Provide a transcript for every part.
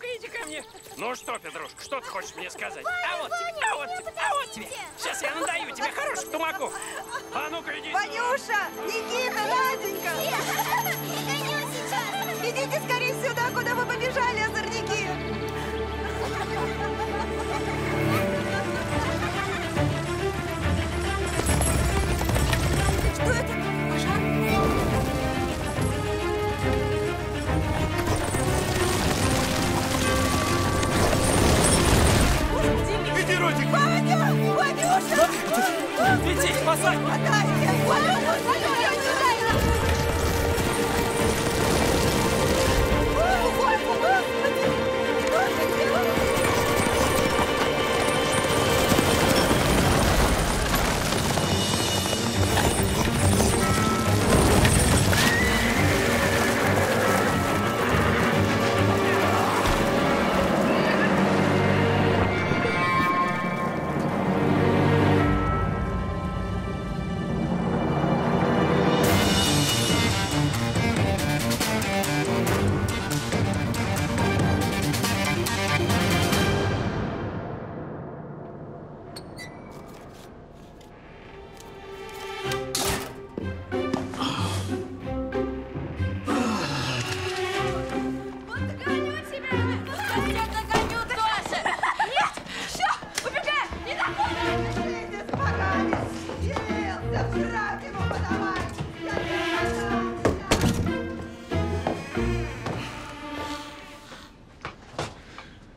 ну-ка иди ко мне. Ну что, Петрушка, что ты хочешь мне сказать? А вот тебе, а вот тебе, а вот тебе. Сейчас я надаю тебе хороших тумаков. А ну-ка иди. Ванюша, Никита, Наденька. Идите скорее сюда, куда вы побежали, озорники. Что это? Пожар? Иди, Ротик! Ваня! Ванюша! Иди, спасай! Отдайте! Ванюша!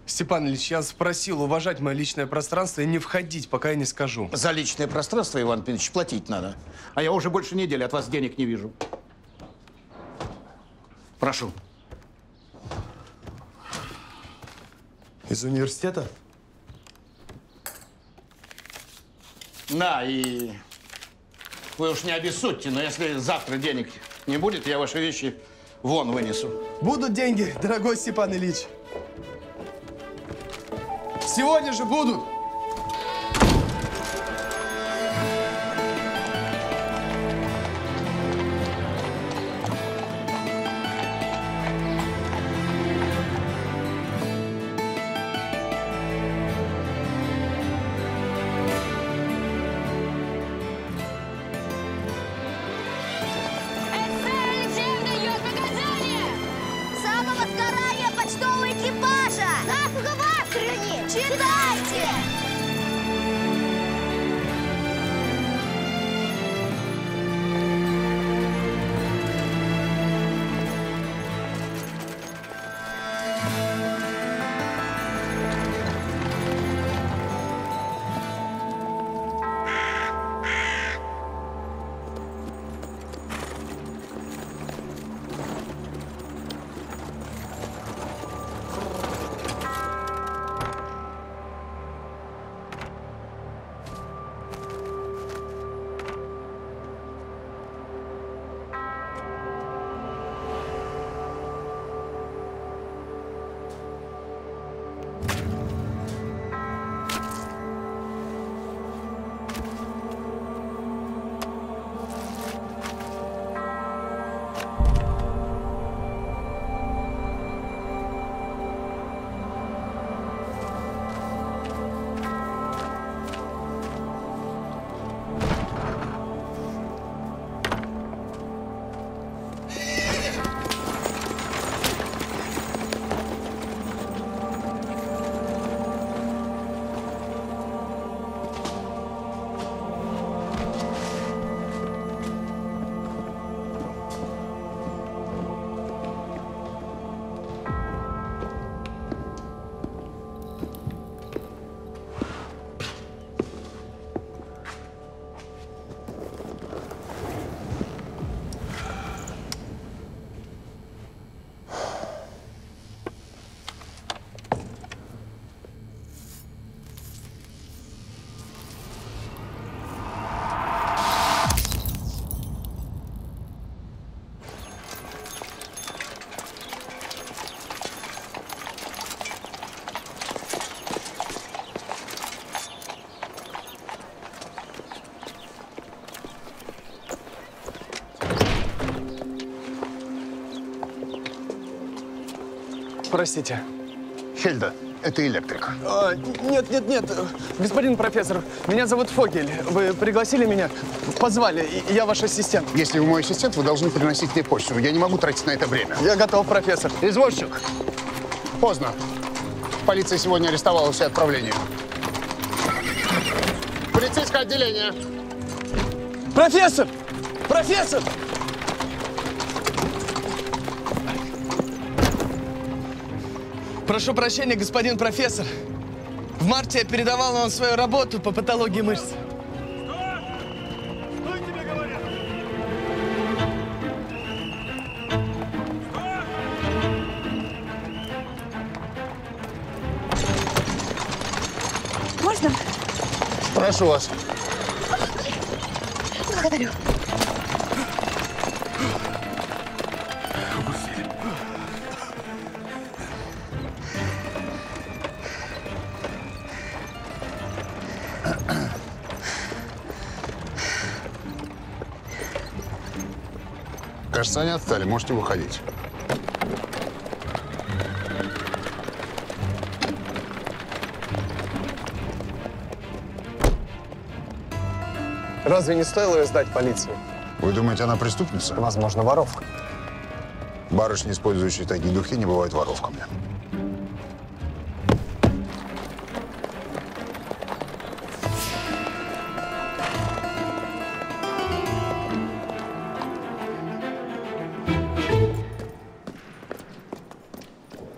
Степан Ильич, я спросил уважать мое личное пространство и не входить, пока я не скажу. За личное пространство, Иван Петрович, платить надо. А я уже больше недели от вас денег не вижу. Прошу. Из университета? На, и вы уж не обессудьте, но если завтра денег не будет, я ваши вещи вон вынесу. Будут деньги, дорогой Степан Ильич. Сегодня же будут. Простите. Хельда, это электрик. Нет. Господин профессор, меня зовут Фогель. Вы пригласили меня? Позвали. Я ваш ассистент. Если вы мой ассистент, вы должны приносить мне почту. Я не могу тратить на это время. Я готов, профессор. Извозчик. Поздно. Полиция сегодня арестовала все отправления. Полицейское отделение. Профессор! Профессор! Прошу прощения, господин профессор. В марте я передавал вам свою работу по патологии мышц. Что тебе говорят? Можно? Прошу вас. Благодарю. Кажется, они отстали. Можете выходить. Разве не стоило ее сдать полицию? Вы думаете, она преступница? Возможно, воровка. Барышни, использующие такие духи, не бывают воровками.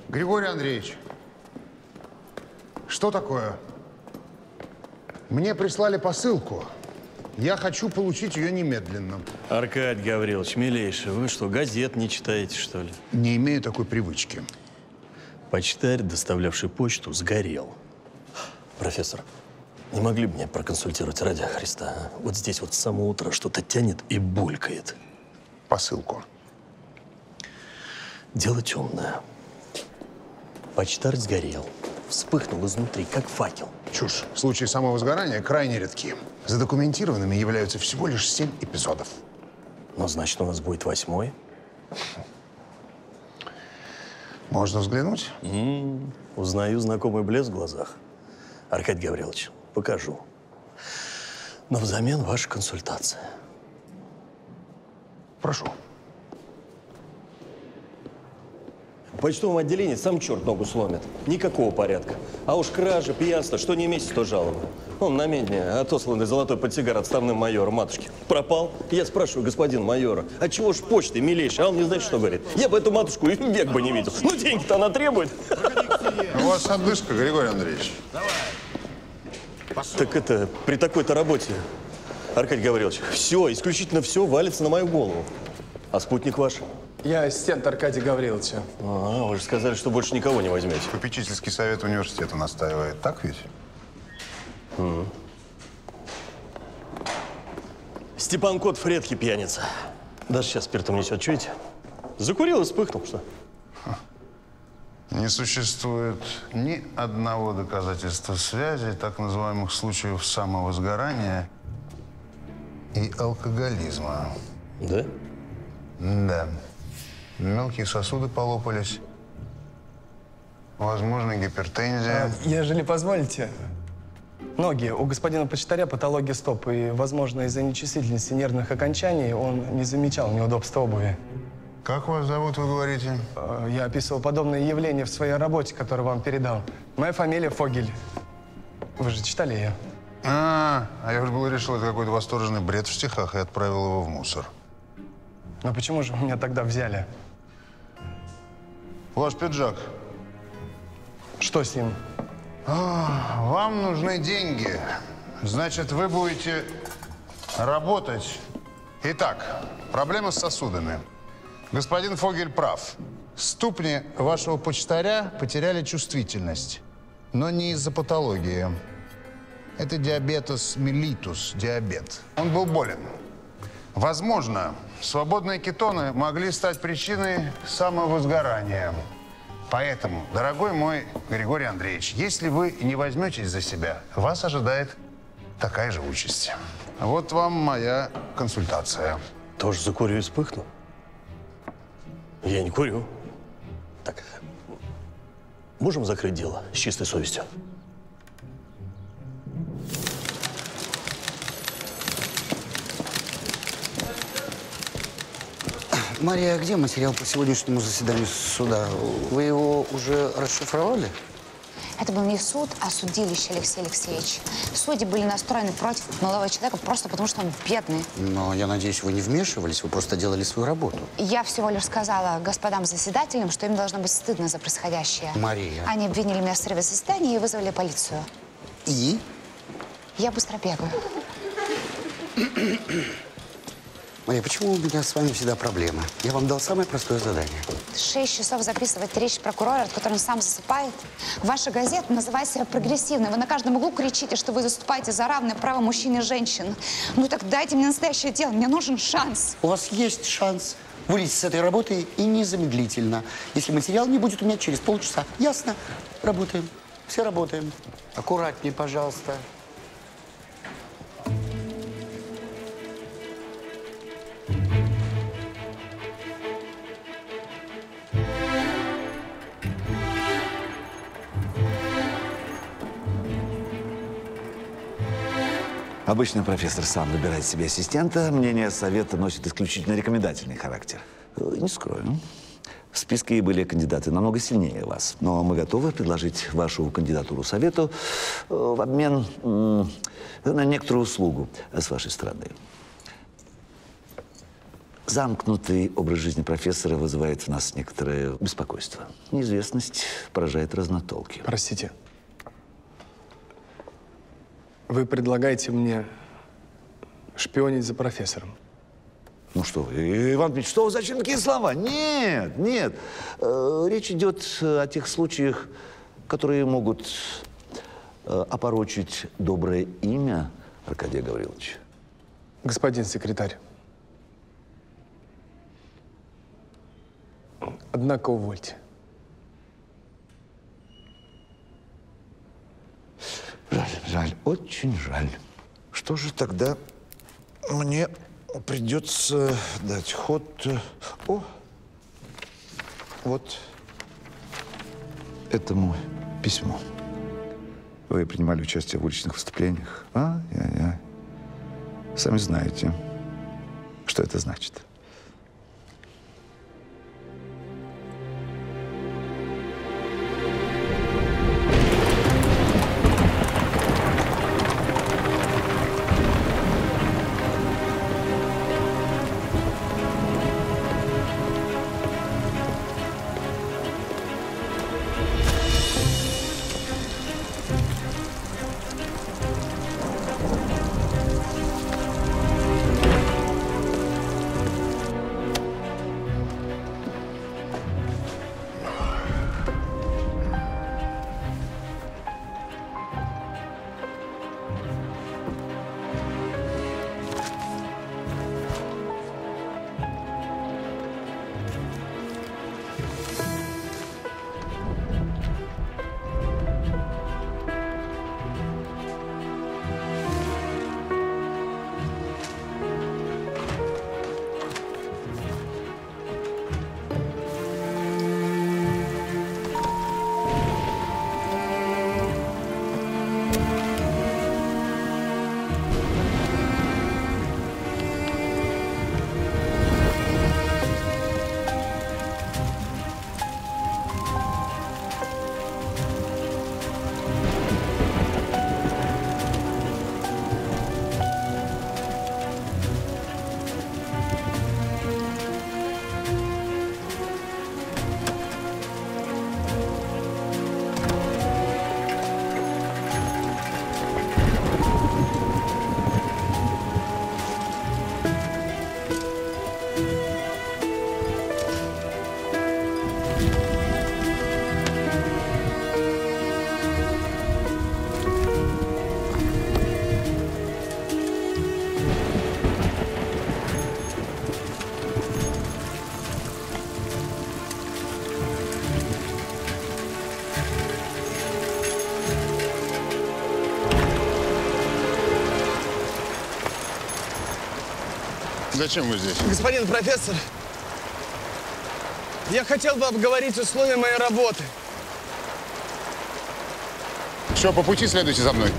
Григорий Андреевич, что такое? Мне прислали посылку. Я хочу получить ее немедленно. Аркадий Гаврилович, милейший, вы что, газет не читаете, что ли? Не имею такой привычки. Почтарь, доставлявший почту, сгорел. Профессор, не могли бы меня проконсультировать ради Христа? А? Вот здесь вот с самого утра что-то тянет и булькает. Посылку. Дело темное. Почтарь сгорел. Вспыхнул изнутри, как факел. Чушь. Случаи самовозгорания крайне редки. Задокументированными являются всего лишь 7 эпизодов. Ну, значит, у нас будет 8-й. Можно взглянуть? Узнаю знакомый блеск в глазах. Аркадий Гаврилович, покажу. Но взамен ваша консультация. Прошу. В почтовом отделении сам черт ногу сломит. Никакого порядка. А уж кража, пьянство, что не месяц, то жалоба. Он на медне отосланный золотой портсигар отставным майором матушки. Пропал. Я спрашиваю господин майора, а чего ж почты, милейший? А он не знает, что говорит. Я бы эту матушку и век бы не видел. Ну, деньги-то она требует. У вас отдышка, Григорий Андреевич. Так это, при такой-то работе, Аркадий Гаврилович, все, исключительно все валится на мою голову. А спутник ваш? Я ассистент Аркадия Гавриловича. Ага, вы же сказали, что больше никого не возьмете. Попечительский совет университета настаивает. Так ведь? Степан Кот редкий пьяница. Даже сейчас спиртом несет, чуете? Закурил и вспыхнул, что? Не существует ни одного доказательства связи так называемых случаев самовозгорания и алкоголизма. Да? Да. Мелкие сосуды полопались. Возможно, гипертензия. Ежели позволите, ноги. У господина почтаря патология стоп. И, возможно, из-за нечувствительности нервных окончаний он не замечал неудобства обуви. Как вас зовут, вы говорите? Я описывал подобные явления в своей работе, которую вам передал. Моя фамилия Фогель. Вы же читали ее? А я уж было решил, это какой-то восторженный бред в стихах и отправил его в мусор. Но почему же вы меня тогда взяли? Ваш пиджак. Что с ним? Вам нужны деньги. Значит, вы будете работать. Итак, проблема с сосудами. Господин Фогель прав. Ступни вашего почтаря потеряли чувствительность. Но не из-за патологии. Это диабетес меллитус, диабет. Он был болен. Возможно, свободные кетоны могли стать причиной самовозгорания. Поэтому, дорогой мой Григорий Андреевич, если вы не возьметесь за себя, вас ожидает такая же участь. Вот вам моя консультация. Тоже закурю и вспыхну? Я не курю. Так, можем закрыть дело с чистой совестью? Мария, а где материал по сегодняшнему заседанию суда? Вы его уже расшифровали? Это был не суд, а судилище, Алексей Алексеевич. Судьи были настроены против молодого человека просто потому, что он бедный. Но я надеюсь, вы не вмешивались, вы просто делали свою работу. Я всего лишь сказала господам заседателям, что им должно быть стыдно за происходящее. Мария. Они обвинили меня в срыве заседания и вызвали полицию. И? Я быстро бегаю. Мария, почему у меня с вами всегда проблема? Я вам дал самое простое задание. 6 часов записывать речь прокурора, от которой он сам засыпает. Ваша газета называет себя прогрессивной. Вы на каждом углу кричите, что вы заступаете за равное право мужчин и женщин. Ну так дайте мне настоящее дело, мне нужен шанс. У вас есть шанс вылезть с этой работы и незамедлительно. Если материал не будет у меня через полчаса. Ясно? Работаем. Все работаем. Аккуратнее, пожалуйста. Обычно профессор сам выбирает себе ассистента. Мнение совета носит исключительно рекомендательный характер. Не скрою. В списке были кандидаты намного сильнее вас. Но мы готовы предложить вашу кандидатуру совету в обмен на некоторую услугу с вашей стороны. Замкнутый образ жизни профессора вызывает в нас некоторое беспокойство. Неизвестность поражает разнотолки. Простите. Вы предлагаете мне шпионить за профессором? Ну что вы, Иван Дмитриевич, что вы, зачем такие слова? Нет, нет. Речь идет о тех случаях, которые могут опорочить доброе имя Аркадия Гавриловича. Господин секретарь, однако увольте. Жаль, жаль, очень жаль. Что же тогда мне придется дать ход? О, вот этому письму. Вы принимали участие в уличных выступлениях. Ай-яй-яй. Сами знаете, что это значит. Зачем вы здесь? Господин профессор, я хотел бы обговорить условия моей работы. Все, по пути следуйте за мной.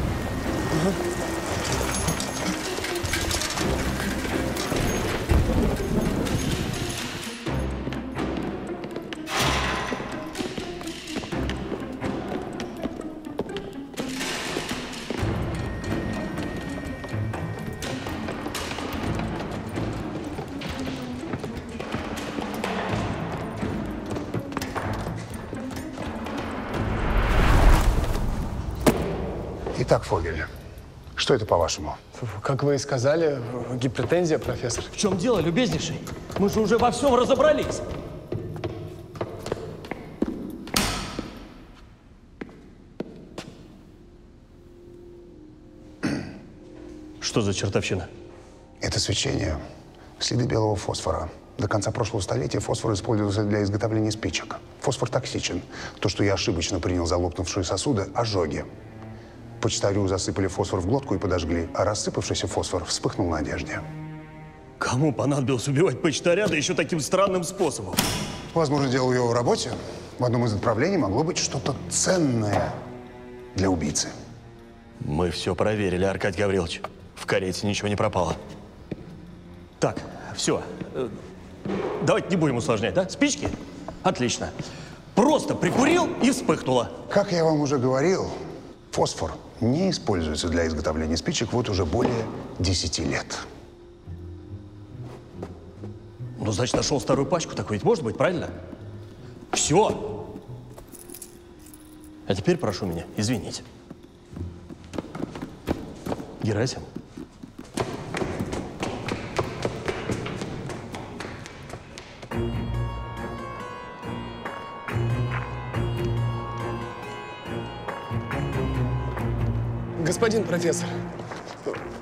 Итак, Фогель, что это по-вашему? Как вы и сказали, гипертензия, профессор. В чем дело, любезнейший? Мы же уже во всем разобрались. Что за чертовщина? Это свечение. Следы белого фосфора. До конца прошлого столетия фосфор использовался для изготовления спичек. Фосфор токсичен. То, что я ошибочно принял за лопнувшие сосуды – ожоги. Почтарю засыпали фосфор в глотку и подожгли, а рассыпавшийся фосфор вспыхнул на одежде. Кому понадобилось убивать почтаря, да еще таким странным способом? Возможно, дело в его работе. В одном из отправлений могло быть что-то ценное для убийцы. Мы все проверили, Аркадий Гаврилович. В карете ничего не пропало. Так, все. Давайте не будем усложнять, да? Спички? Отлично. Просто прикурил и вспыхнуло. Как я вам уже говорил, фосфор не используется для изготовления спичек вот уже более 10 лет. Ну, значит, нашел старую пачку, так ведь может быть, правильно? Все. А теперь прошу меня извинить. Герасим. Господин профессор,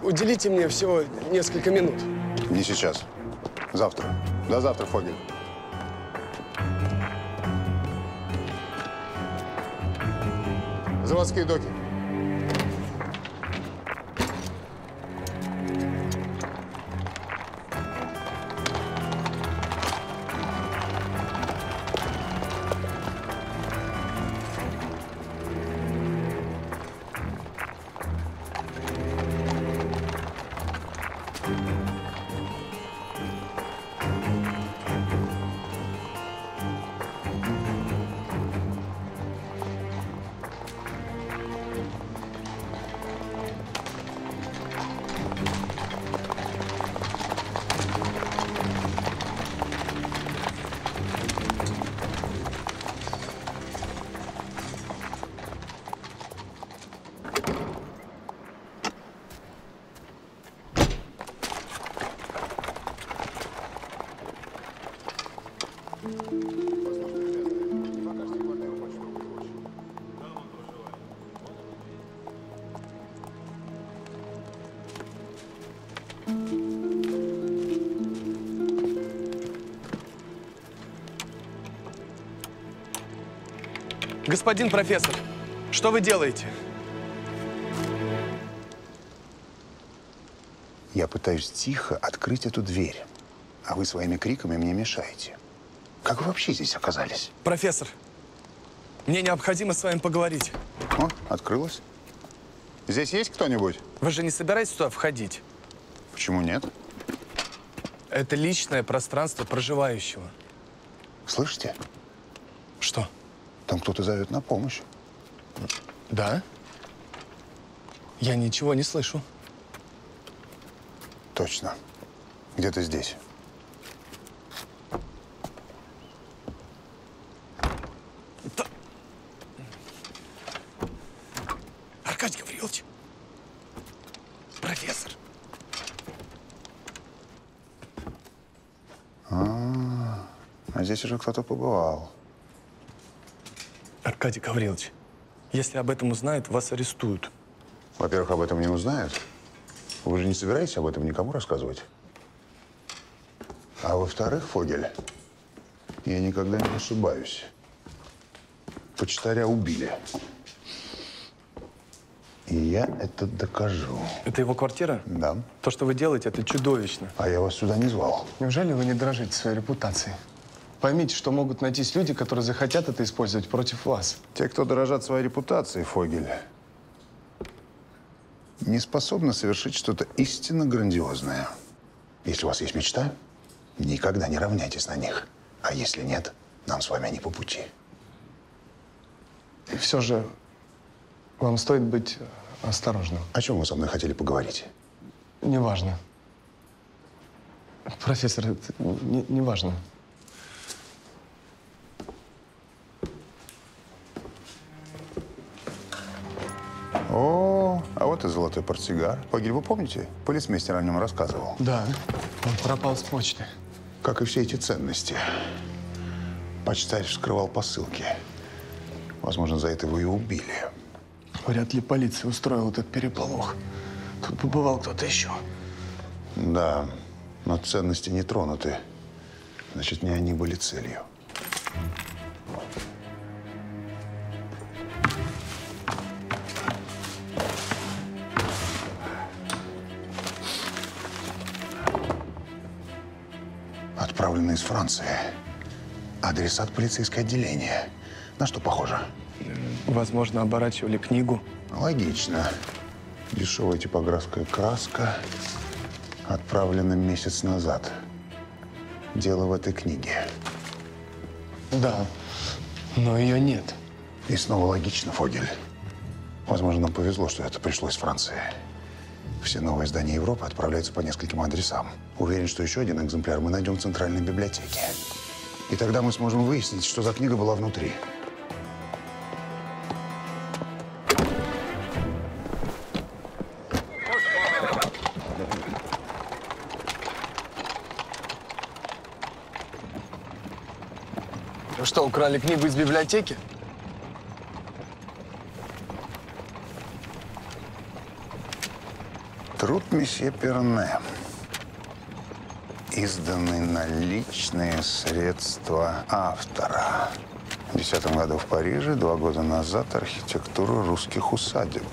уделите мне всего несколько минут. Не сейчас. Завтра. До завтра, Фогель. Заводские доки. Господин профессор, что вы делаете? Я пытаюсь тихо открыть эту дверь, а вы своими криками мне мешаете. Как вы вообще здесь оказались? Профессор, мне необходимо с вами поговорить. О, открылась. Здесь есть кто-нибудь? Вы же не собираетесь туда входить? Почему нет? Это личное пространство проживающего. Слышите? Что? Там кто-то зовет на помощь. Да? Я ничего не слышу. Точно. Где-то здесь. Аркадий Гаврилович. Профессор. А здесь уже кто-то побывал. Аркадий Гаврилович, если об этом узнают, вас арестуют. Во-первых, об этом не узнают. Вы же не собираетесь об этом никому рассказывать? А во-вторых, Фогель, я никогда не ошибаюсь. Почтаря убили. И я это докажу. Это его квартира? Да. То, что вы делаете, это чудовищно. А я вас сюда не звал. Неужели вы не дорожите своей репутацией? Поймите, что могут найтись люди, которые захотят это использовать против вас. Те, кто дорожат своей репутацией, Фогель, не способны совершить что-то истинно грандиозное. Если у вас есть мечта, никогда не равняйтесь на них. А если нет, нам с вами не по пути. И все же вам стоит быть осторожным. О чем вы со мной хотели поговорить? Неважно. Профессор, это неважно. О, а вот и золотой портсигар. Фогель, вы помните? Полицмейстер о нем рассказывал. Да, он пропал с почты. Как и все эти ценности. Почтарь вскрывал посылки. Возможно, за это его и убили. Вряд ли полиция устроила этот переполох. Тут побывал кто-то еще. Да, но ценности не тронуты. Значит, не они были целью. Отправлены из Франции. Адресат полицейское отделение. На что похоже? Возможно, оборачивали книгу. Логично. Дешевая типографская краска. Отправлена месяц назад. Дело в этой книге. Да, но ее нет. И снова логично, Фогель. Возможно, нам повезло, что это пришло из Франции. Все новые издания Европы отправляются по нескольким адресам. Уверен, что еще один экземпляр мы найдем в Центральной библиотеке. И тогда мы сможем выяснить, что за книга была внутри. Вы что, украли книгу из библиотеки? Труд месье Перне, изданный на личные средства автора. В 2010 году в Париже, 2 года назад архитектура русских усадеб.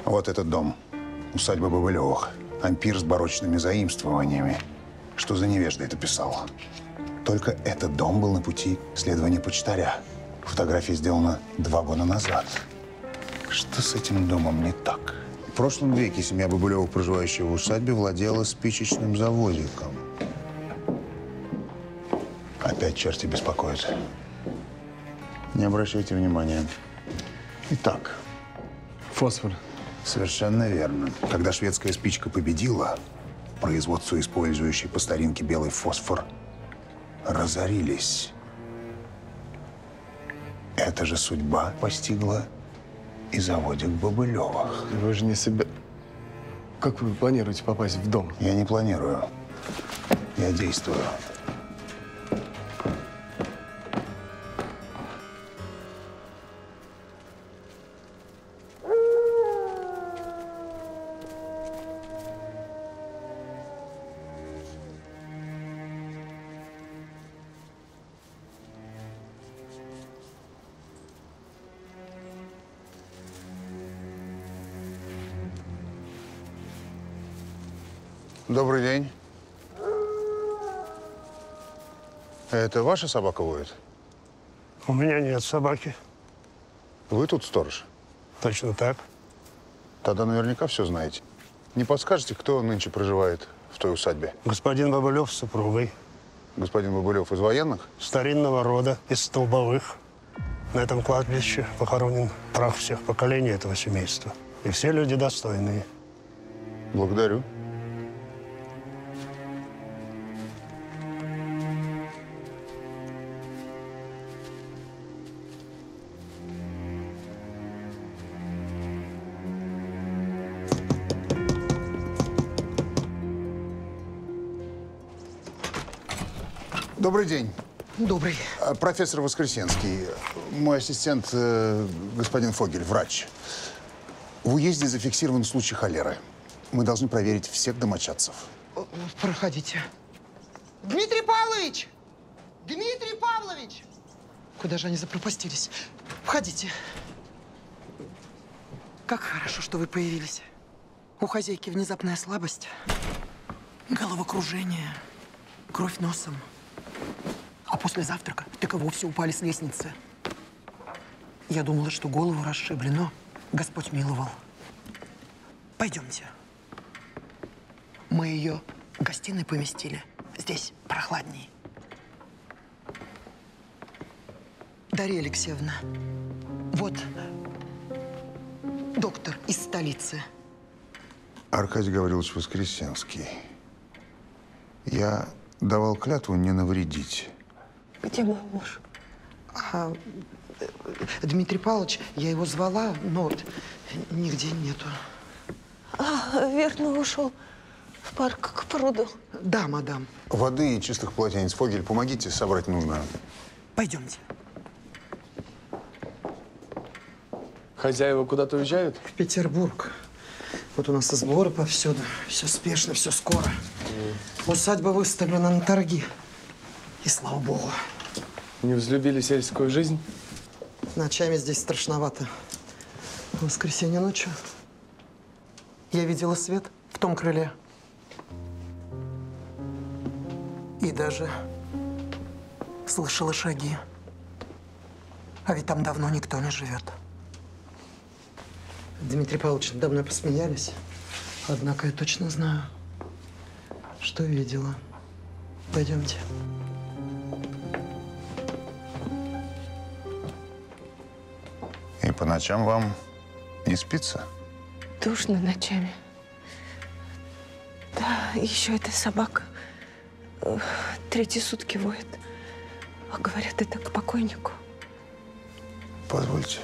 Вот этот дом. Усадьба Бобылевых. Ампир с барочными заимствованиями. Что за невежда это писал? Только этот дом был на пути следования почтаря. Фотография сделана 2 года назад. Что с этим домом не так? В прошлом веке семья Бобылевых, проживающая в усадьбе, владела спичечным заводиком. Опять черти беспокоят. Не обращайте внимания. Итак. Фосфор. Совершенно верно. Когда шведская спичка победила, производство, использующее по старинке белый фосфор, разорились. Эта же судьба постигла и заводик Бобылевых. Вы же не себя... Как вы планируете попасть в дом? Я не планирую. Я действую. Добрый день. Это ваша собака воет? У меня нет собаки. Вы тут сторож? Точно так. Тогда наверняка все знаете. Не подскажете, кто нынче проживает в той усадьбе? Господин Бобылев с супругой. Господин Бобылев из военных? Старинного рода, из Столбовых. На этом кладбище похоронен прах всех поколений этого семейства. И все люди достойные. Благодарю. Добрый день. Добрый. Профессор Воскресенский. Мой ассистент, господин Фогель, врач. В уезде зафиксирован случай холеры. Мы должны проверить всех домочадцев. Проходите. Дмитрий Павлович! Дмитрий Павлович! Куда же они запропастились? Входите. Как хорошо, что вы появились. У хозяйки внезапная слабость, головокружение, кровь носом. после завтрака так и вовсе упали с лестницы. Я думала, что голову расшибли, но Господь миловал. Пойдемте. Мы ее в гостиной поместили. Здесь прохладней. Дарья Алексеевна, вот доктор из столицы. Аркадий Гаврилович Воскресенский. Я давал клятву не навредить. Где мой муж? Дмитрий Павлович, я его звала, но вот нигде нету. Верно, ушел в парк к пруду. Да, мадам. Воды и чистых полотенец. Фогель, помогите собрать нужное. Пойдемте. Хозяева куда-то уезжают? В Петербург. Вот у нас и сборы повсюду. Все спешно, все скоро. Усадьба выставлена на торги. И слава богу. Не взлюбили сельскую жизнь? Ночами здесь страшновато. В воскресенье ночью я видела свет в том крыле. И даже слышала шаги. А ведь там давно никто не живет. Дмитрий Павлович, надо мной посмеялись. Однако я точно знаю, что видела. Пойдемте. И по ночам вам не спится? Душно ночами. Да, еще эта собака 3-й сутки воет. А говорят, это к покойнику. Позвольте.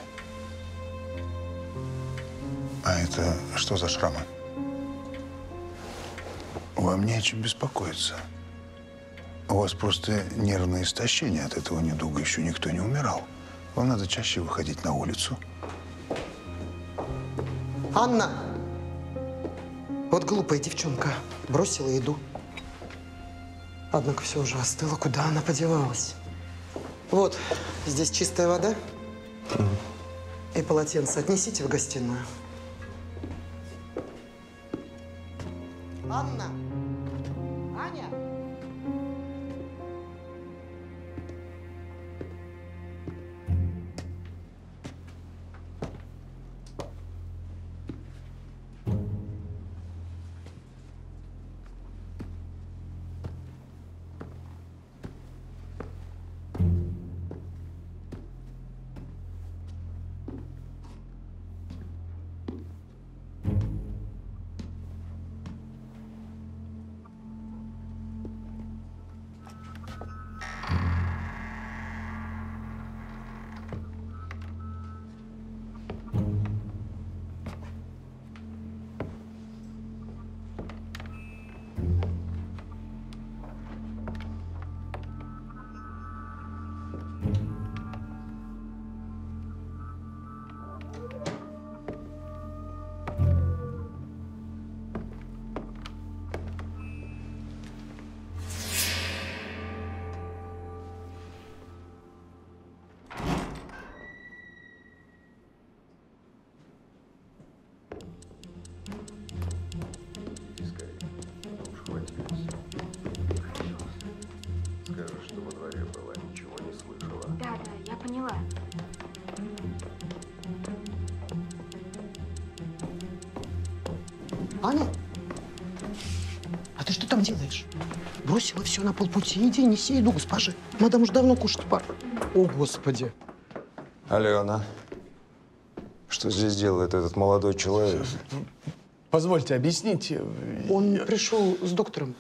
А это что за шрамы? Вам не о чем беспокоиться. У вас просто нервное истощение. От этого недуга еще никто не умирал. Вам надо чаще выходить на улицу. Анна! Вот глупая девчонка. Бросила еду. Однако все уже остыло. Куда она подевалась? Вот, здесь чистая вода. И полотенце отнесите в гостиную. Анна! Аня! Аня? А ты что там делаешь? Бросила все на полпути. Иди, неси еду, госпожи. Мадам уж давно кушать пора. О, Господи. Алена, что здесь делает этот молодой человек? Позвольте объяснить. Он пришел с доктором.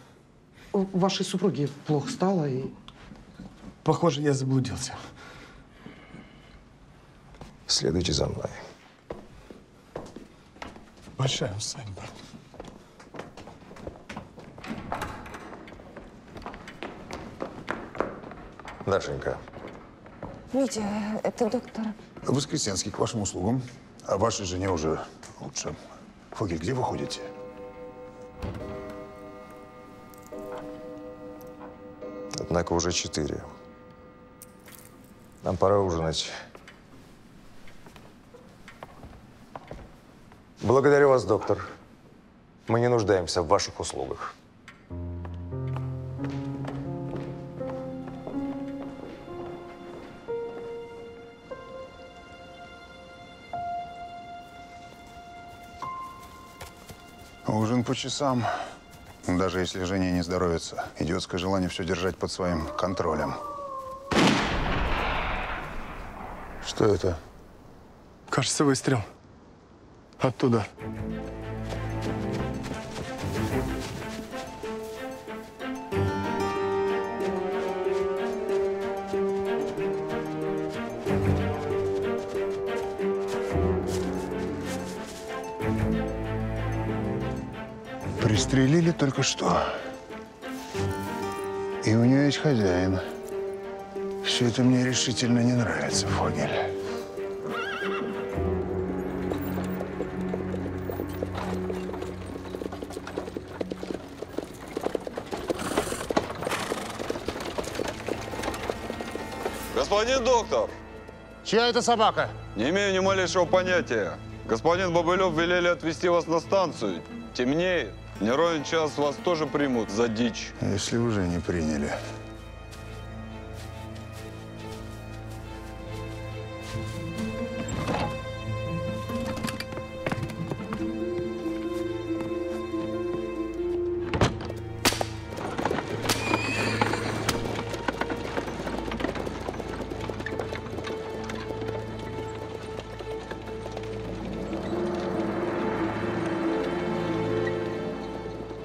Вашей супруге плохо стало и… Похоже, я заблудился. Следуйте за мной. Большая усадьба. Дашенька. Витя, это доктор. Воскресенский, к вашим услугам. А вашей жене уже лучше. Фогель, где вы ходите? Однако уже 4. Нам пора ужинать. Благодарю вас, доктор. Мы не нуждаемся в ваших услугах. по часам. Даже если Женя не здоровится, идиотское желание все держать под своим контролем. Что это? Кажется, выстрел. Оттуда. Пристрелили только что. И у нее есть хозяин. Все это мне решительно не нравится, Фогель. Господин доктор! Чья это собака? Не имею ни малейшего понятия. Господин Бобылев велели отвезти вас на станцию. Темнеет. Не ровен час вас тоже примут за дичь. Если уже не приняли.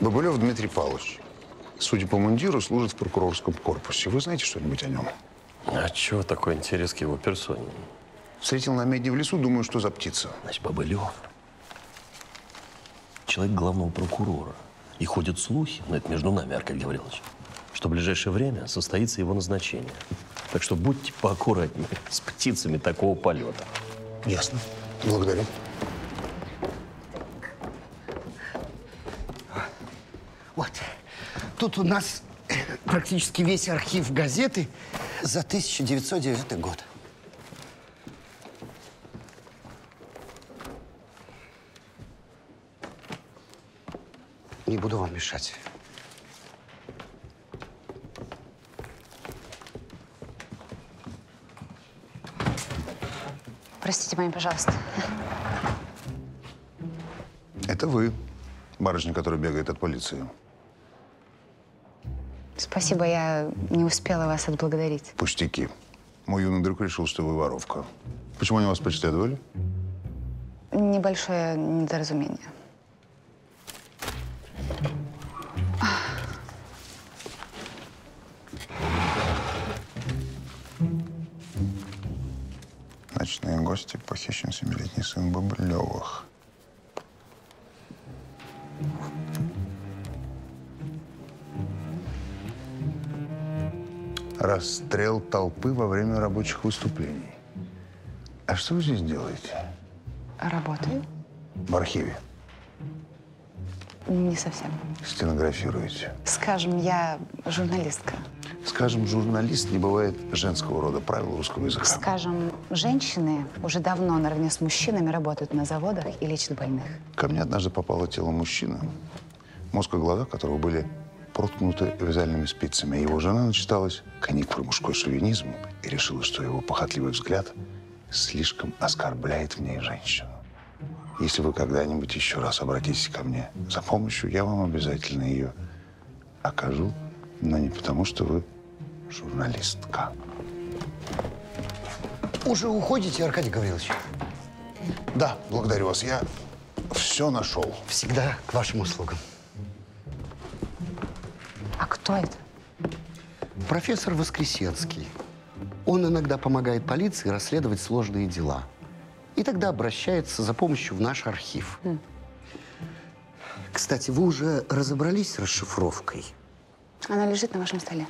Бобылев Дмитрий Павлович. Судя по мундиру, служит в прокурорском корпусе. Вы знаете что-нибудь о нем? А чего такой интерес к его персоне? Встретил на медне в лесу, думаю, что за птица. Значит, Бобылев. Человек главного прокурора. И ходят слухи, но это между нами, Аркадий Гаврилович, что в ближайшее время состоится его назначение. Так что будьте поаккуратнее с птицами такого полета. Ясно. Благодарю. Вот. Тут у нас практически весь архив газеты за 1909 год. Не буду вам мешать. Простите меня, пожалуйста. Это вы, барышня, которая бегает от полиции. Спасибо, я не успела вас отблагодарить. Пустяки. Мой юный друг решил, что вы воровка. Почему они вас преследовали? Небольшое недоразумение. Ночные гости, похищен 7-летний сын Бобылевых. Расстрел толпы во время рабочих выступлений. А что вы здесь делаете? Работаю? В архиве. Не совсем. Стенографируете. Скажем, я журналистка. Скажем, журналист не бывает женского рода правил русского языка. Скажем, женщины уже давно наравне с мужчинами работают на заводах и лечат больных. Ко мне однажды попало тело мужчины, мозг и глаза которого были проткнуты вязальными спицами. Его жена начиталась книг про мужской шовинизм и решила, что его похотливый взгляд слишком оскорбляет в ней женщину. Если вы когда-нибудь еще раз обратитесь ко мне за помощью, я вам обязательно ее окажу, но не потому, что вы журналистка. Уже уходите, Аркадий Гаврилович? Да, благодарю вас. Я все нашел. Всегда к вашим услугам. А кто это? Профессор Воскресенский. Он иногда помогает полиции расследовать сложные дела. И тогда обращается за помощью в наш архив. Кстати, вы уже разобрались с расшифровкой? Она лежит на вашем столе.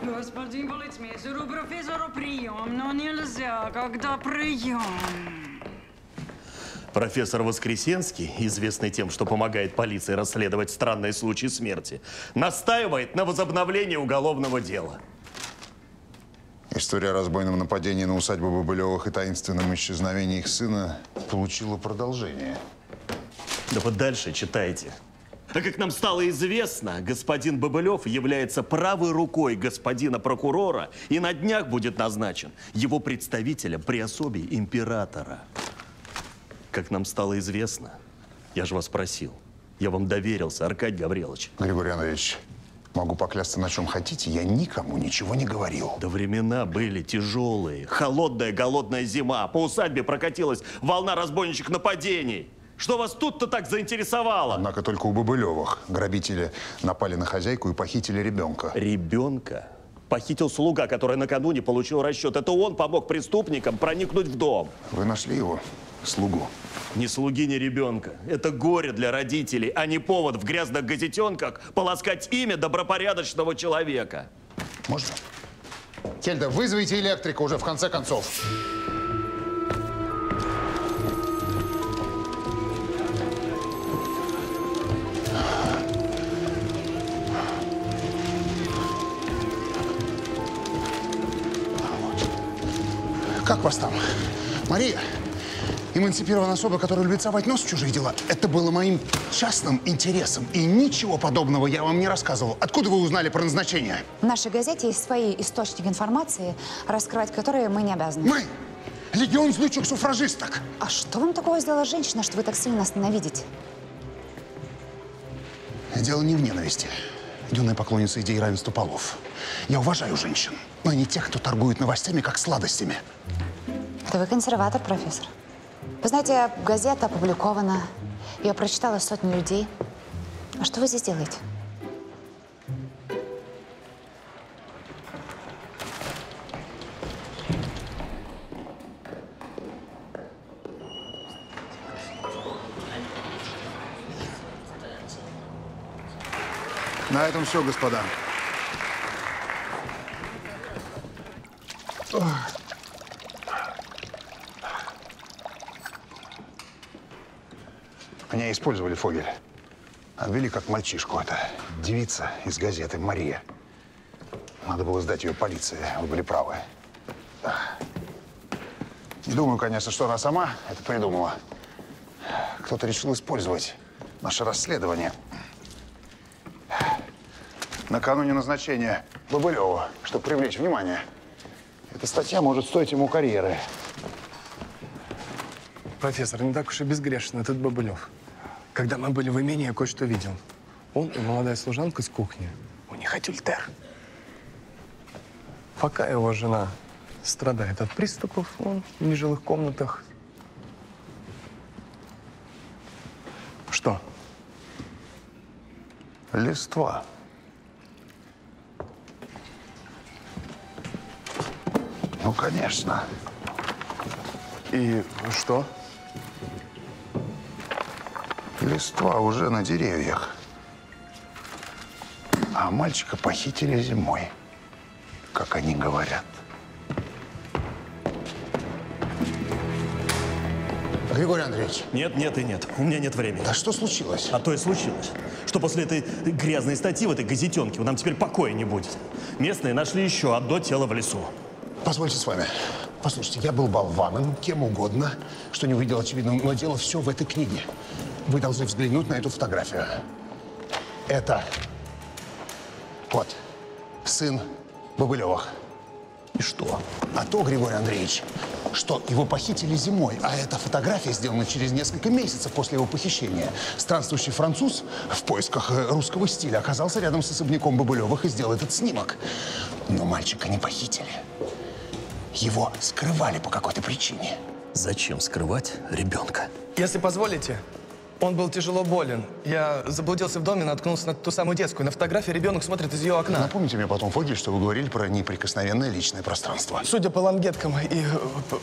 Господин полицмейстер, у профессора прием, но нельзя, когда прием. Профессор Воскресенский, известный тем, что помогает полиции расследовать странные случаи смерти, настаивает на возобновлении уголовного дела. История о разбойном нападении на усадьбу Бобылевых и таинственном исчезновении их сына получила продолжение. Да вот дальше читайте. А как нам стало известно, господин Бобылев является правой рукой господина прокурора и на днях будет назначен его представителем при особе императора. Как нам стало известно, я же вас просил, я вам доверился, Аркадий Гаврилович. Григорий Андреевич, могу поклясться на чем хотите, я никому ничего не говорил. Да времена были тяжелые, холодная, голодная зима, по усадьбе прокатилась волна разбойничьих нападений. Что вас тут-то так заинтересовало? Однако только у Бобылевых грабители напали на хозяйку и похитили ребенка. Ребенка? Похитил слуга, который накануне получил расчет. Это он помог преступникам проникнуть в дом. Вы нашли его, слугу? Ни слуги, ни ребенка. Это горе для родителей, а не повод в грязных газетенках полоскать имя добропорядочного человека. Можно? Кельда, вызовите электрика уже в конце концов. Как вас там? Мария, эмансипированная особа, которая любит совать нос в чужие дела, это было моим частным интересом. И ничего подобного я вам не рассказывал. Откуда вы узнали про назначение? В нашей газете есть свои источники информации, раскрывать которые мы не обязаны. Мы? Легион злючих суфражисток. А что вам такого сделала женщина, что вы так сильно нас ненавидите? Дело не в ненависти. Юная поклонница идеи равенства полов. Я уважаю женщин, но не тех, кто торгует новостями, как сладостями. Да вы консерватор, профессор. Вы знаете, газета опубликована. Ее прочитала сотни людей. А что вы здесь делаете? На этом все, господа. Меня использовали, Фогель. Обвели как мальчишку. Это девица из газеты Мария. Надо было сдать ее полиции. Вы были правы. Не думаю, конечно, что она сама это придумала. Кто-то решил использовать наше расследование. Накануне назначения Бобылева, чтобы привлечь внимание. Эта статья может стоить ему карьеры. Профессор, не так уж и безгрешен этот Бобылев. Когда мы были в имении, я кое-что видел. Он и молодая служанка с кухни. У них адюльтер. Пока его жена страдает от приступов, он в нежилых комнатах. Что? Листва. Ну, конечно. И что? Листва уже на деревьях. А мальчика похитили зимой, как они говорят. Григорий Андреевич. Нет, нет и нет. У меня нет времени. А что случилось? А то и случилось, что после этой грязной статьи в этой газетенке нам теперь покоя не будет. Местные нашли еще одно тело в лесу. Позвольте с вами. Послушайте, я был болваном, кем угодно, что не увидел очевидно, но дело все в этой книге. Вы должны взглянуть на эту фотографию. Это вот сын Бобылевых. И что? А то, Григорий Андреевич, что его похитили зимой, а эта фотография сделана через несколько месяцев после его похищения. Странствующий француз в поисках русского стиля оказался рядом с особняком Бобылевых и сделал этот снимок. Но мальчика не похитили. Его скрывали по какой-то причине. Зачем скрывать ребенка? Если позволите, он был тяжело болен. Я заблудился в доме, наткнулся на ту самую детскую. На фотографии ребенок смотрит из ее окна. Напомните мне потом, Фогель, что вы говорили про неприкосновенное личное пространство. Судя по лангеткам и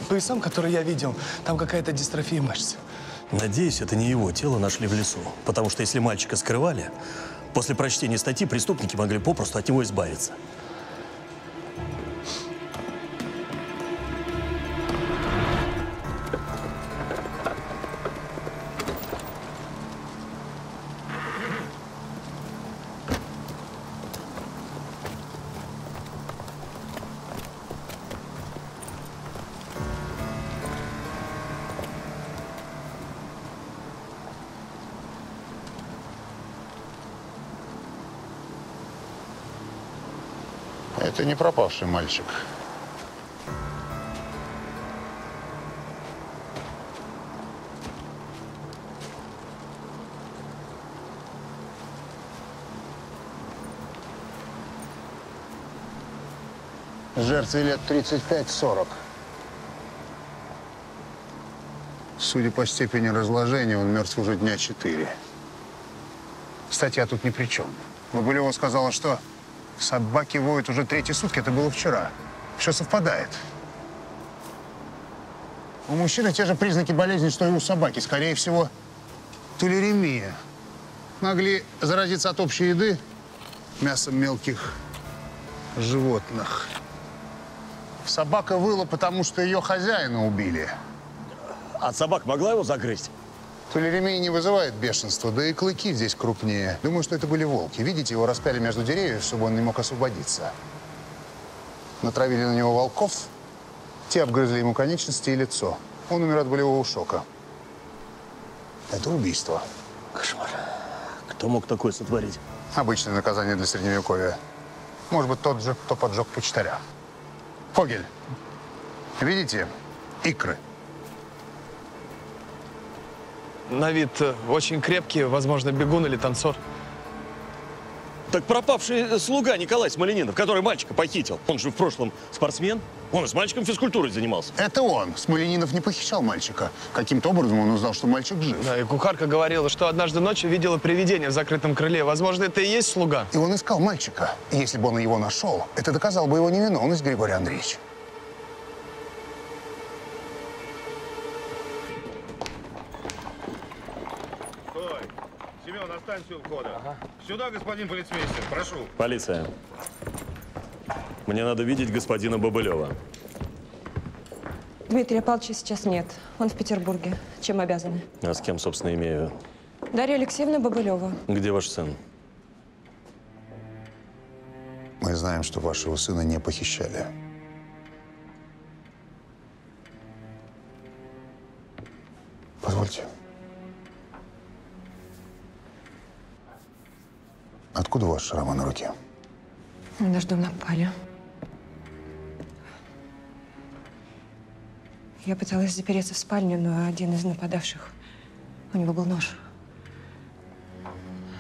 поясам, которые я видел, там какая-то дистрофия мышц. Надеюсь, это не его тело нашли в лесу. Потому что если мальчика скрывали, после прочтения статьи преступники могли попросту от него избавиться. Это не пропавший мальчик. Жертве лет 35-40. Судя по степени разложения, он мертв уже дня 4. Кстати, я тут ни при чем. Бабылева сказала, что собаки воют уже 3-й сутки. Это было вчера. Все совпадает. У мужчины те же признаки болезни, что и у собаки. Скорее всего, тулеремия. Могли заразиться от общей еды мясом мелких животных. Собака выла, потому что ее хозяина убили. А собак могла его загрызть? Тулеремия не вызывает бешенства, да и клыки здесь крупнее. Думаю, что это были волки. Видите, его распяли между деревьев, чтобы он не мог освободиться. Натравили на него волков, те обгрызли ему конечности и лицо. Он умер от болевого шока. Это убийство. Кошмар. Кто мог такое сотворить? Обычное наказание для Средневековья. Может быть, тот же, кто поджег почтаря. Фогель, видите икры? На вид очень крепкий, возможно, бегун или танцор. Так пропавший слуга Николай Смольянинов, который мальчика похитил. Он же в прошлом спортсмен. Он с мальчиком физкультурой занимался. Это он. Смольянинов не похищал мальчика. Каким-то образом он узнал, что мальчик жив. Да, и кухарка говорила, что однажды ночью видела привидение в закрытом крыле. Возможно, это и есть слуга. И он искал мальчика. И если бы он его нашел, это доказало бы его невиновность, Григорий Андреевич. Стой! Семен, останься у входа. Ага. Сюда, господин полицмейстер, прошу. Полиция. Мне надо видеть господина Бобылева. Дмитрия Павловича сейчас нет. Он в Петербурге. Чем обязаны? А с кем, собственно, имею? Дарья Алексеевна Бобылева. Где ваш сын? Мы знаем, что вашего сына не похищали. Позвольте. Откуда у вас шрамы на руке? На наш дом напали. Я пыталась запереться в спальню, но один из нападавших, у него был нож.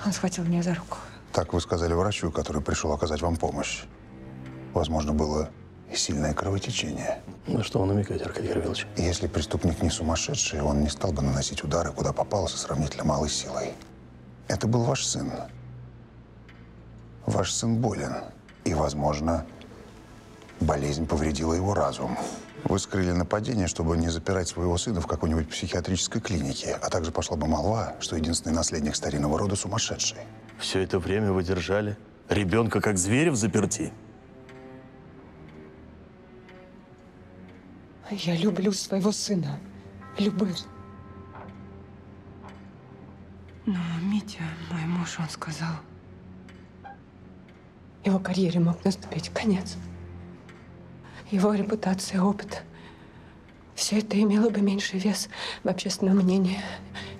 Он схватил меня за руку. Так вы сказали врачу, который пришел оказать вам помощь. Возможно, было и сильное кровотечение. На что он намекает, Аркадий Гаврилович? Если преступник не сумасшедший, он не стал бы наносить удары, куда попало, со сравнительно малой силой. Это был ваш сын. Ваш сын болен. И, возможно, болезнь повредила его разум. Вы скрыли нападение, чтобы не запирать своего сына в какой-нибудь психиатрической клинике. А также пошла бы молва, что единственный наследник старинного рода сумасшедший. Все это время вы держали ребенка как зверя в заперти? Я люблю своего сына. Люблю. Но Митя, мой муж, он сказал, его карьере мог наступить конец. Его репутация, опыт. Все это имело бы меньший вес в общественном мнении,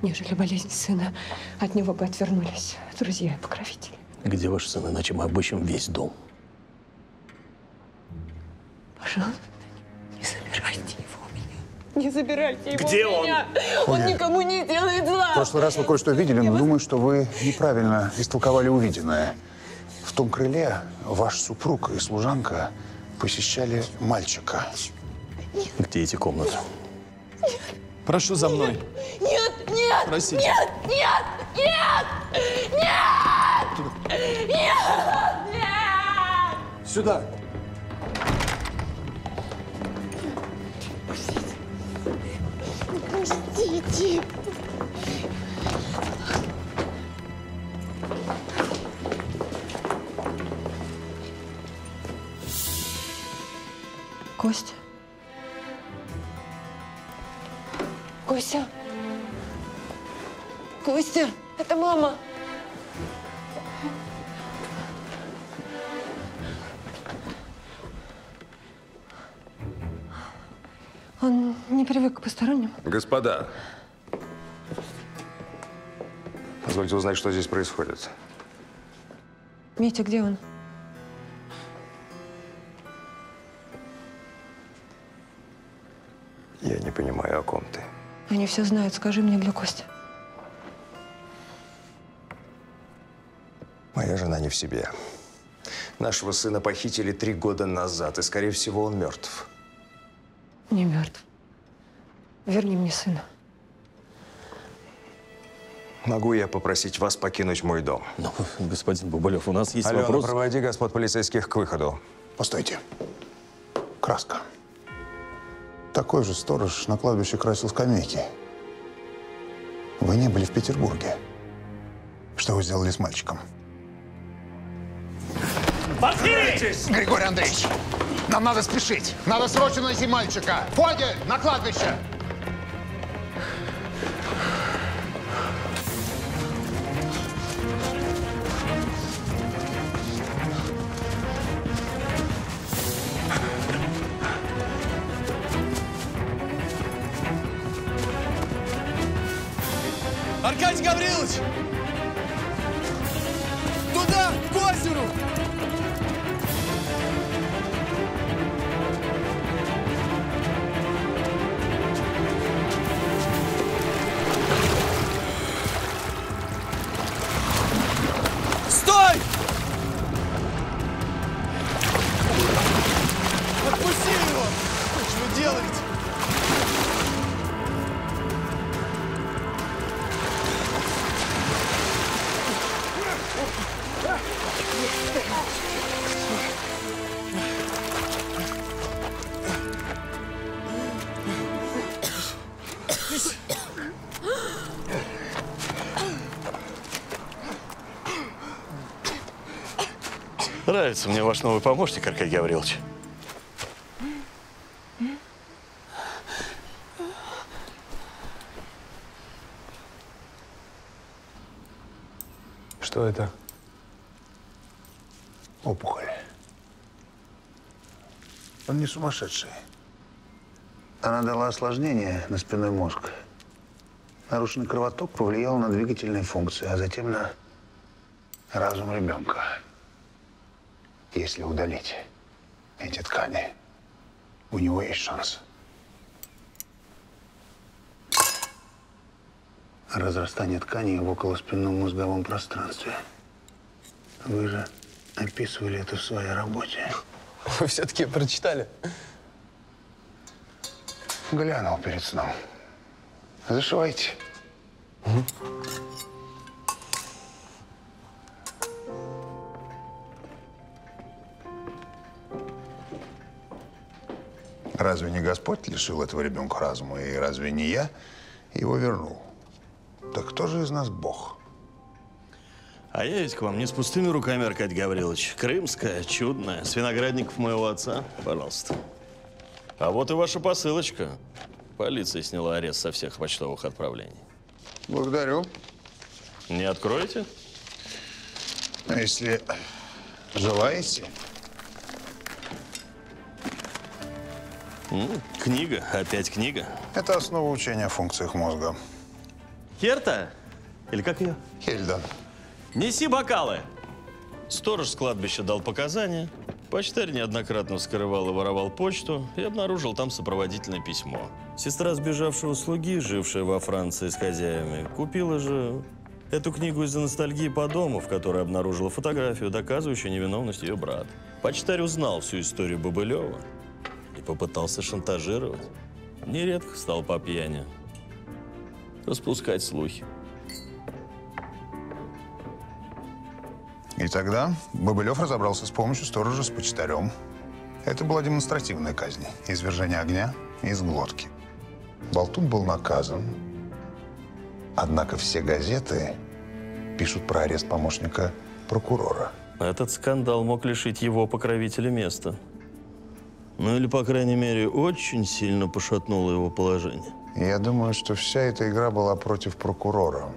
нежели болезнь сына. От него бы отвернулись друзья и покровители. Где ваш сын? Иначе мы обыщем весь дом. Пожалуйста, не забирайте его у меня. Не забирайте его Где у меня. он? Он никому не делает зла. В прошлый раз вы кое-что видели, но думаю, что вы неправильно истолковали увиденное. В том крыле ваш супруг и служанка посещали мальчика. Где эти комнаты? Нет. Прошу за мной. Нет, нет, Простите. нет, нет, нет, нет, нет, нет. Сюда. Пустите. Костя. Костя. Костя, это мама. Он не привык к посторонним. Господа, позвольте узнать, что здесь происходит. Митя, где он? Я не понимаю, о ком ты. Они все знают, скажи мне для Кости. Моя жена не в себе. Нашего сына похитили 3 года назад, и, скорее всего, он мертв. Не мертв. Верни мне сына. Могу я попросить вас покинуть мой дом? Ну, господин Бабылев, у нас есть Алена, вопрос. проводи господ полицейских к выходу. Постойте. Краска. Такой же сторож на кладбище красил скамейки. Вы не были в Петербурге. Что вы сделали с мальчиком? Григорий Андреевич, нам надо спешить. Надо срочно найти мальчика. Фогель, на кладбище! Аркадий Гаврилович! Туда, к озеру! Стой! Отпусти его! Что вы делаете? Нравится мне ваш новый помощник, Аркадий Гаврилович. Что это? Опухоль. Он не сумасшедший. Она дала осложнение на спинной мозг. Нарушенный кровоток повлиял на двигательные функции, а затем на разум ребенка. Если удалить эти ткани, у него есть шанс. Разрастание тканей в околоспинном мозговом пространстве. Вы же описывали это в своей работе. Вы все-таки прочитали? Глянул перед сном. Зашивайте. Разве не Господь лишил этого ребенка разума? И разве не я его вернул? Так кто же из нас Бог? А я ведь к вам не с пустыми руками, Аркадий Гаврилович. Крымская, чудная, с виноградников моего отца. Пожалуйста. А вот и ваша посылочка. Полиция сняла арест со всех почтовых отправлений. Благодарю. Не откроете? А если желаете. Книга. Опять книга. Это основа учения о функциях мозга. Херта? Или как ее? Хельда. Неси бокалы. Сторож с кладбища дал показания. Почтарь неоднократно вскрывал и воровал почту и обнаружил там сопроводительное письмо. Сестра сбежавшего слуги, жившая во Франции с хозяевами, купила же эту книгу из-за ностальгии по дому, в которой обнаружила фотографию, доказывающую невиновность ее брата. Почтарь узнал всю историю Бобылева и попытался шантажировать. Нередко стал по пьяни распускать слухи. И тогда Бобылев разобрался с помощью сторожа с почтарем. Это была демонстративная казнь. Извержение огня из глотки. Болтун был наказан. Однако все газеты пишут про арест помощника прокурора. Этот скандал мог лишить его покровителя места. Ну или, по крайней мере, очень сильно пошатнуло его положение. Я думаю, что вся эта игра была против прокурора.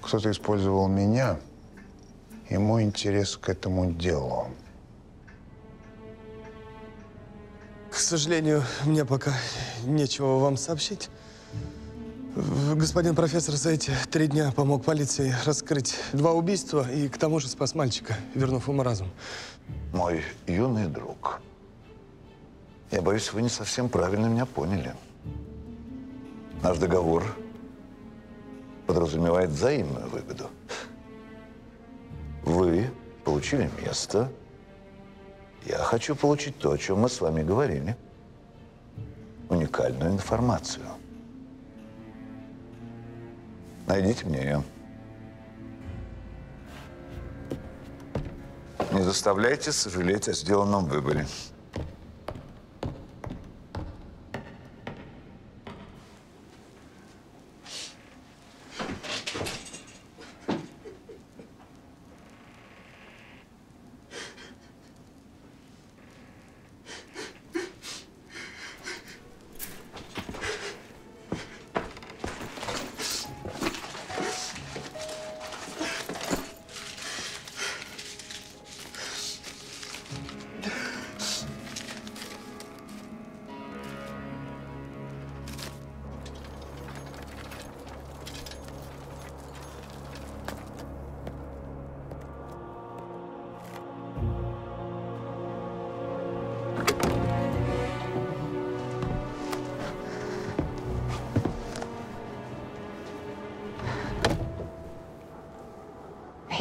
Кто-то использовал меня и мой интерес к этому делу. К сожалению, мне пока нечего вам сообщить. Господин профессор за эти 3 дня помог полиции раскрыть 2 убийства и к тому же спас мальчика, вернув ему разум. Мой юный друг, я боюсь, вы не совсем правильно меня поняли. Наш договор подразумевает взаимную выгоду. Вы получили место. Я хочу получить то, о чем мы с вами говорили. Уникальную информацию. Найдите мне ее. Не заставляйте сожалеть о сделанном выборе.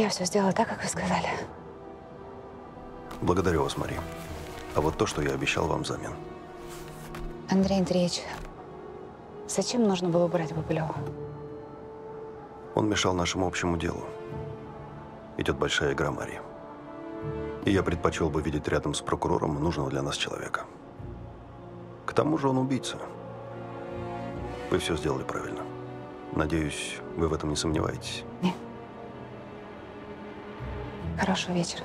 Я все сделала так, как вы сказали. Благодарю вас, Мария. А вот то, что я обещал вам взамен. Андрей Андреевич, зачем нужно было убрать Бобылева? Он мешал нашему общему делу. Идет большая игра, Мария. И я предпочел бы видеть рядом с прокурором нужного для нас человека. К тому же он убийца. Вы все сделали правильно. Надеюсь, вы в этом не сомневаетесь. Нет. Хорошего вечера.